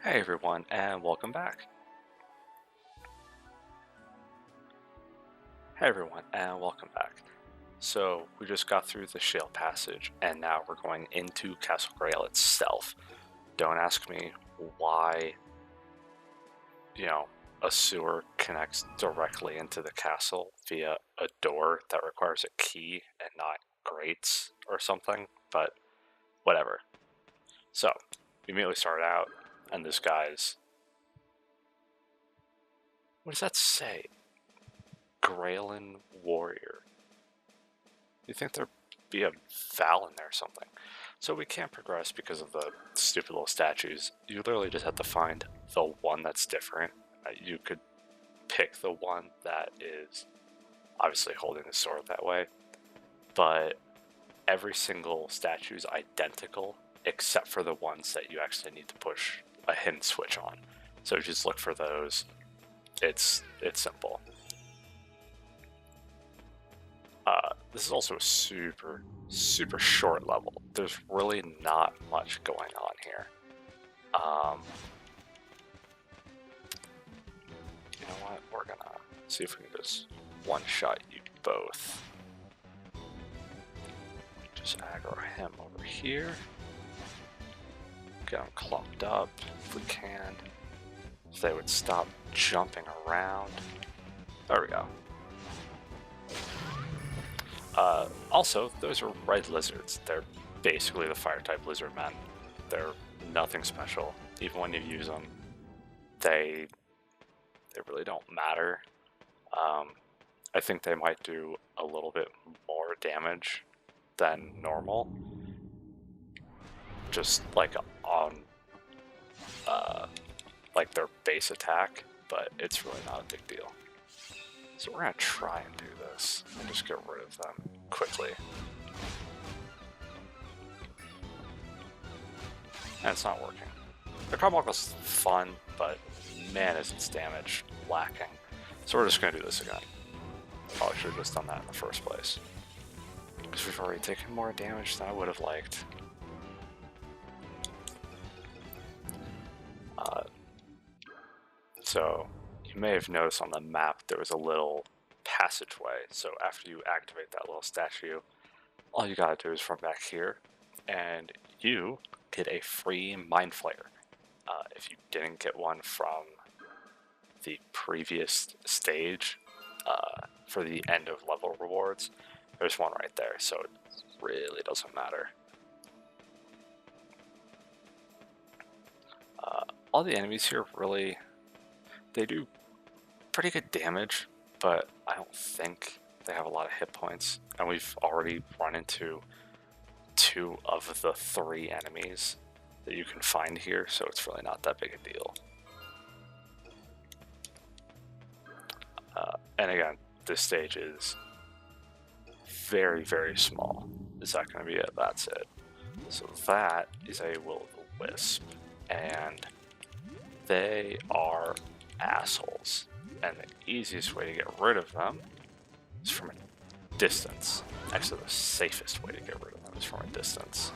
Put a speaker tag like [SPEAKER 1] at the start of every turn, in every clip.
[SPEAKER 1] Hey everyone, and welcome back. So, we just got through the Shayel Passage, and now we're going into Castle Grayl itself. Don't ask me why, a sewer connects directly into the castle via a door that requires a key and not grates or something, but whatever. So, we immediately start out, and this guy's... What does that say? Graylan Warrior. You think there'd be a Val in there or something. So we can't progress because of the stupid little statues. You literally just have to find the one that's different. You could pick the one that is obviously holding the sword that way, but every single statue is identical except for the ones that you actually need to push a hidden switch on. So just look for those. It's simple. This is also a super short level. There's really not much going on here. You know what? We're gonna see if we can just one-shot you both. Just aggro him over here. Get him clumped up if we can. If they would stop jumping around. There we go. Also, those are red lizards. They're basically the fire-type lizard men. They're nothing special. Even when you use them, they really don't matter. I think they might do a little bit more damage than normal. Just like on like their base attack, but it's really not a big deal. So we're gonna try and do this and just get rid of them quickly. And it's not working. The Carbuncle's fun, but man is its damage lacking. So we're just gonna do this again. Probably should have just done that in the first place. Because we've already taken more damage than I would have liked. So you may have noticed on the map there was a little passageway. So after you activate that little statue, all you gotta do is run back here, and you get a free Mind Flayer. If you didn't get one from the previous stage for the end of level rewards, there's one right there, so it really doesn't matter. All the enemies here really, they do pretty good damage, but I don't think they have a lot of hit points, and we've already run into 2 of the 3 enemies that you can find here, so it's really not that big a deal. And again, this stage is very small. Is that going to be it? That's it. So that is a Will-o'-the-Wisp, and they are assholes. And the easiest way to get rid of them is from a distance. Actually, the safest way to get rid of them is from a distance.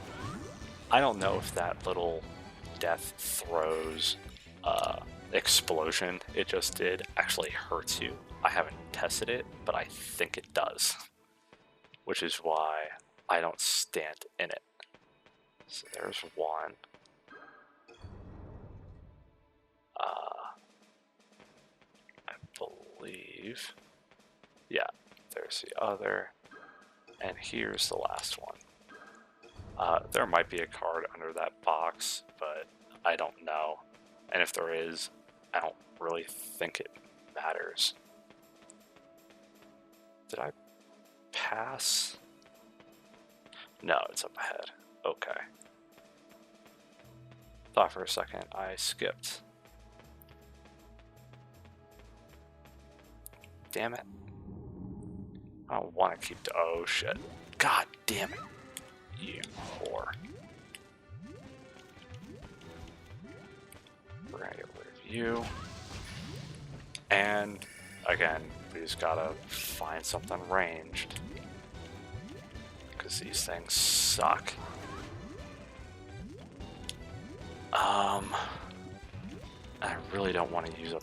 [SPEAKER 1] I don't know if that little death throws explosion it just did actually hurts you. I haven't tested it, but I think it does. Which is why I don't stand in it. So there's one. I believe. Yeah, there's the other. And here's the last one. There might be a card under that box, but I don't know. And if there is, I don't really think it matters. Did I pass? No, it's up ahead. Okay. Thought for a second I skipped. Damn it. I don't want to keep the... Oh shit. God damn it. You whore. We're gonna get rid of you. And again, we just gotta find something ranged. Because these things suck. really don't want to use a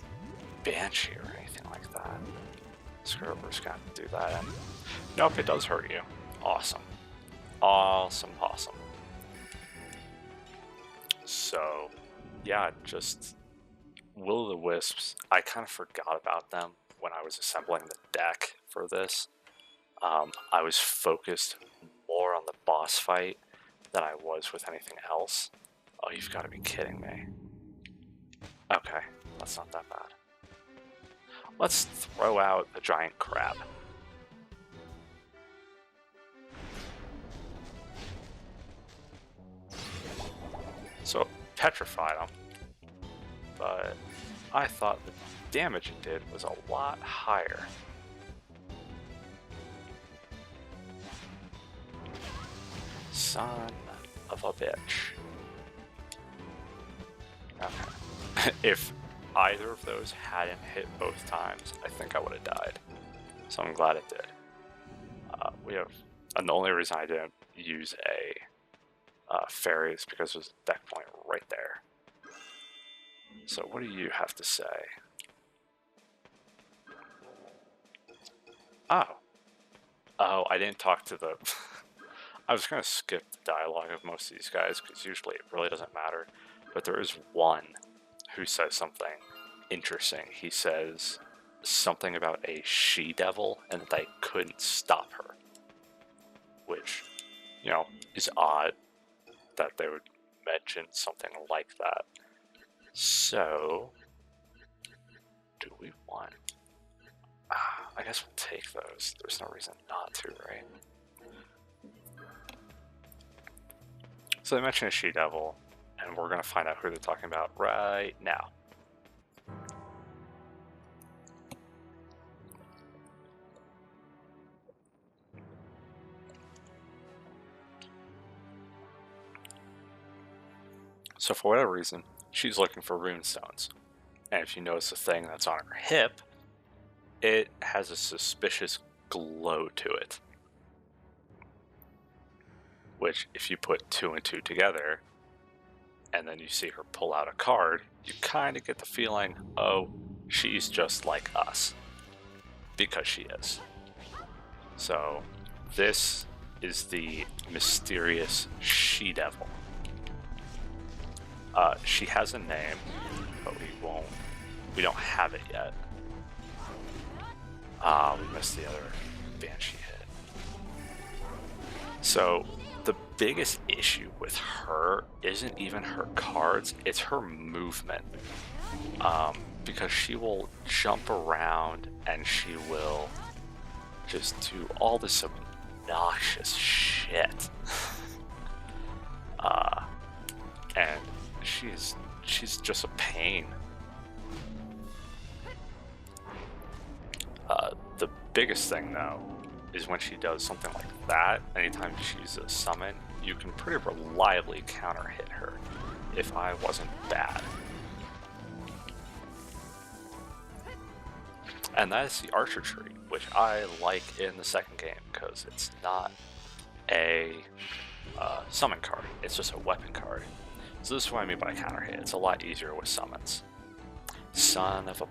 [SPEAKER 1] Banshee or anything like that. Screw it, we're just gonna have to do that. And nope, it does hurt you. Awesome. Awesome, awesome. So, yeah, just Will-o'-the-Wisps. I kind of forgot about them when I was assembling the deck for this. I was focused more on the boss fight than I was with anything else. Oh, you've got to be kidding me. Okay, that's not that bad. Let's throw out the giant crab. So, petrified him, but I thought the damage it did was a lot higher. Son of a bitch. Okay. If either of those hadn't hit both times, I think I would have died. So I'm glad it did. And the only reason I didn't use a fairy is because there's a deck point right there. So what do you have to say? Oh, I didn't talk to the... I was going to skip the dialogue of most of these guys because usually it really doesn't matter. But there is one who says something interesting. He says something about a she-devil and that they couldn't stop her. Which, you know, is odd that they would mention something like that. So, do we want... I guess we'll take those. There's no reason not to, right? So they mention a she-devil, and we're going to find out who they're talking about right now. So for whatever reason, she's looking for runestones. And if you notice the thing that's on her hip, it has a suspicious glow to it. Which, if you put 2 and 2 together, and then you see her pull out a card, you kind of get the feeling, oh, she's just like us. Because she is. So, this is the mysterious she-devil. She has a name, but we don't have it yet. We missed the other Banshee hit. So, the biggest issue with her isn't even her cards, it's her movement. Because she will jump around and she will just do all this obnoxious shit. And she's just a pain. The biggest thing though is when she does something like that. Anytime she's a summon, you can pretty reliably counter hit her if I wasn't bad. And that is the archer tree, which I like in the second game because it's not a summon card, it's just a weapon card. So this is what I mean by counter hit. It's a lot easier with summons. Son of a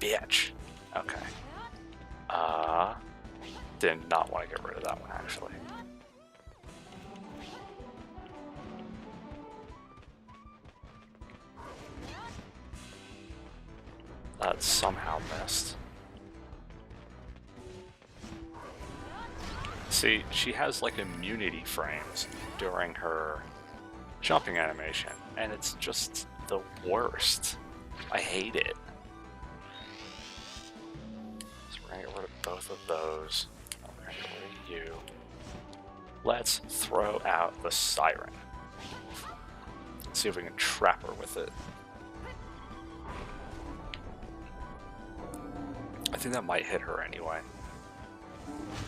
[SPEAKER 1] bitch. Okay. Did not want to get rid of that one actually. That somehow missed. See, she has like immunity frames during her jumping animation, and it's just the worst. I hate it. So we're gonna get rid of both of those. We're gonna get rid of you. Let's throw out the siren. Let's see if we can trap her with it. I think that might hit her anyway.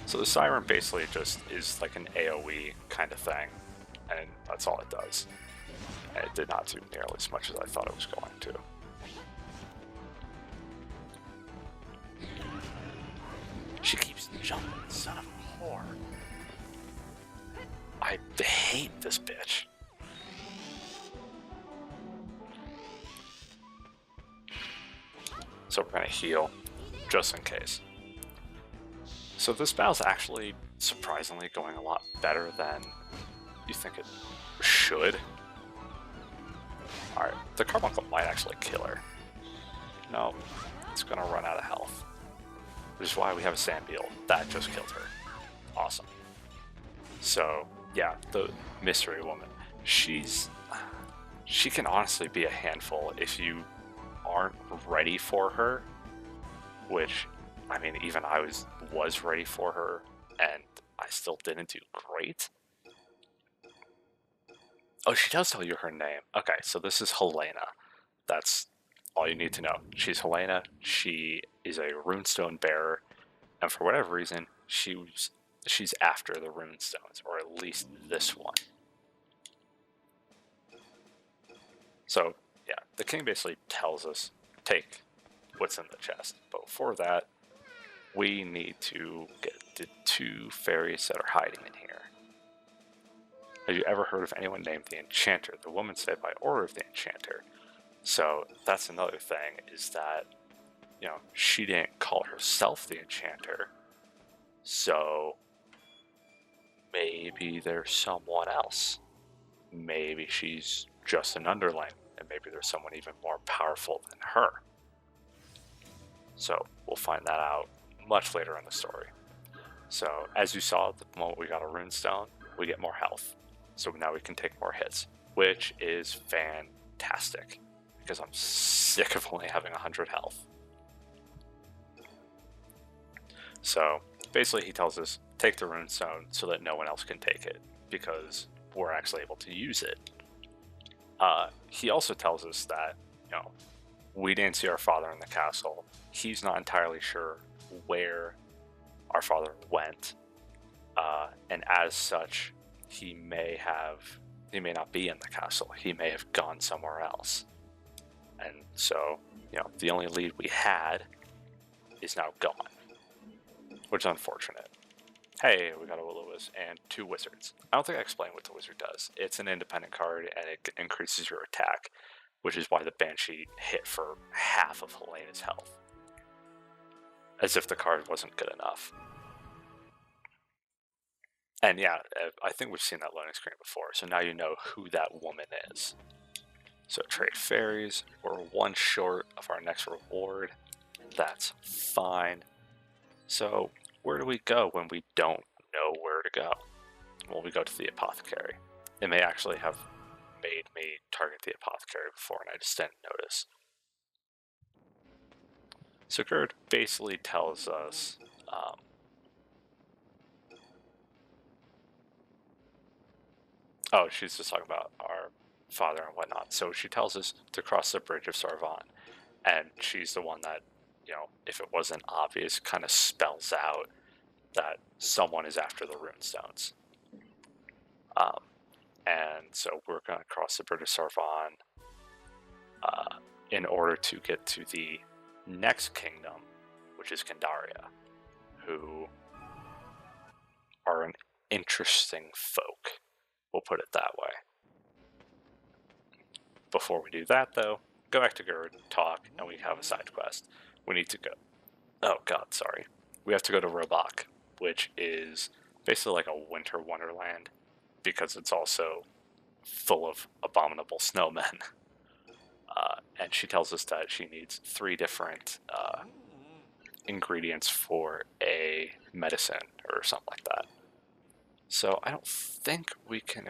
[SPEAKER 1] So the siren basically just is like an AoE kind of thing, and that's all it does. And it did not do nearly as much as I thought it was going to. She keeps jumping, son of a whore. I hate this bitch. So we're going to heal, just in case. So this battle's actually surprisingly going a lot better than you think it should. Alright, the carbuncle might actually kill her. No, it's going to run out of health. Which is why we have a sand beetle. That just killed her. Awesome. So, yeah, the mystery woman. She can honestly be a handful if you aren't ready for her. Which, I mean, even I was ready for her, and I still didn't do great. Oh, she does tell you her name. Okay, so this is Helena. That's all you need to know. She's Helena. She is a runestone bearer, and for whatever reason, she's after the runestones, or at least this one. So, yeah, the king basically tells us, take what's in the chest. But before that, we need to get the 2 fairies that are hiding in here. Have you ever heard of anyone named the Enchanter? The woman said by order of the Enchanter. So that's another thing, is that, you know, she didn't call herself the Enchanter. So maybe there's someone else. Maybe she's just an underling, and maybe there's someone even more powerful than her. So we'll find that out much later in the story. So as you saw, the moment we got a runestone, we get more health. So now we can take more hits, which is fantastic, because I'm sick of only having 100 health. So basically he tells us, take the runestone so that no one else can take it, because we're actually able to use it. He also tells us that, you know, we didn't see our father in the castle. He's not entirely sure where our father went, and as such, he may not be in the castle. He may have gone somewhere else. And so, you know, the only lead we had is now gone, which is unfortunate. Hey, we got a Will-O-Wisp and 2 wizards. I don't think I explained what the wizard does. It's an independent card, and it increases your attack, which is why the Banshee hit for half of Helena's health. As if the card wasn't good enough. And yeah, I think we've seen that loading screen before, so now you know who that woman is. So trade fairies, we're 1 short of our next reward. That's fine. So where do we go when we don't know where to go? Well, we go to the apothecary. It may actually have made me target the apothecary before, and I just didn't notice. So Gerd basically tells us, oh, she's just talking about our father and whatnot. So she tells us to cross the bridge of Sarvan, and she's the one that, you know, if it wasn't obvious, kind of spells out that someone is after the runestones. And so we're going to cross the bridge of Sarvan in order to get to the next kingdom, which is Candaria, who are an interesting folk. We'll put it that way. Before we do that, though, go back to Gerd, talk, and we have a side quest. We need to go. Oh, God, sorry. We have to go to Robak, which is basically like a winter wonderland, because it's also full of abominable snowmen. And she tells us that she needs 3 different ingredients for a medicine or something like that. So I don't think we can...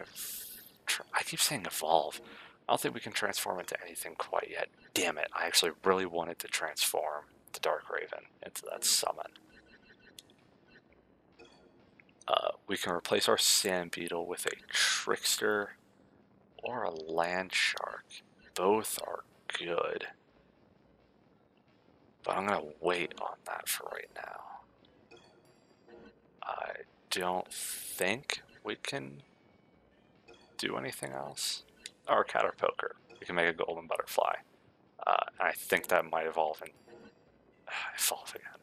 [SPEAKER 1] I keep saying evolve. I don't think we can transform into anything quite yet. Damn it, I actually really wanted to transform the Dark Raven into that summon. We can replace our Sand Beetle with a Trickster or a Land Shark. Both are good. But I'm going to wait on that for right now. I don't think we can do anything else. Or Caterpoker. We can make a golden butterfly. And I think that might evolve in... evolve again.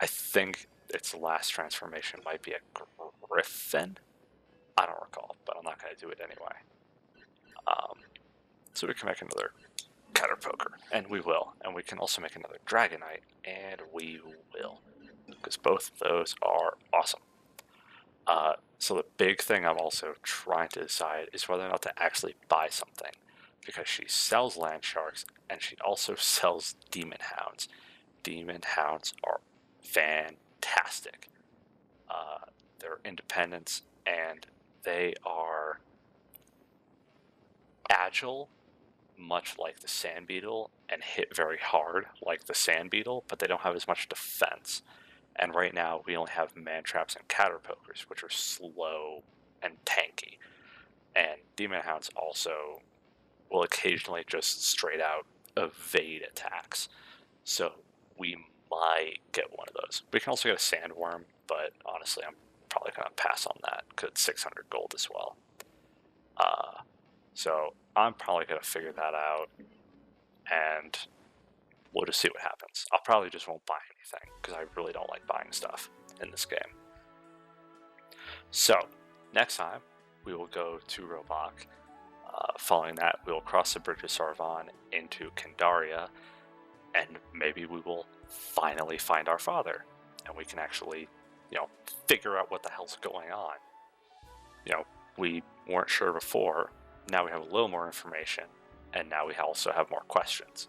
[SPEAKER 1] I think its last transformation might be a griffin. I don't recall, but I'm not going to do it anyway. So we can make another Caterpoker. poker, and we will. And we can also make another Dragonite, and we will, because both of those are awesome. So the big thing I'm also trying to decide is whether or not to actually buy something, because she sells land sharks and she also sells demon hounds. Demon hounds are fantastic. They're independents and they are agile, much like the sand beetle, and hit very hard like the sand beetle, but they don't have as much defense. And right now we only have man traps and caterpokers, which are slow and tanky. And demon hounds also will occasionally just straight out evade attacks. So we might get one of those. We can also get a sandworm, but honestly I'm probably going to pass on that because it's 600 gold as well. So I'm probably going to figure that out, and we'll just see what happens. I'll probably just won't buy anything because I really don't like buying stuff in this game. So next time we will go to Robok. Following that, we will cross the bridge of Sarvan into Candaria, and maybe we will finally find our father, and we can actually, figure out what the hell's going on. We weren't sure before. Now we have a little more information, and now we also have more questions.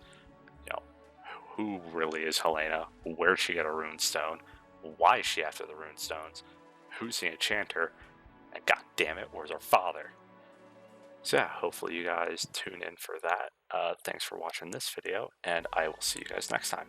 [SPEAKER 1] Who really is Helena? Where'd she get a runestone? Why is she after the runestones? Who's the enchanter? And god damn it, where's our father? So yeah, hopefully you guys tune in for that. Thanks for watching this video, and I will see you guys next time.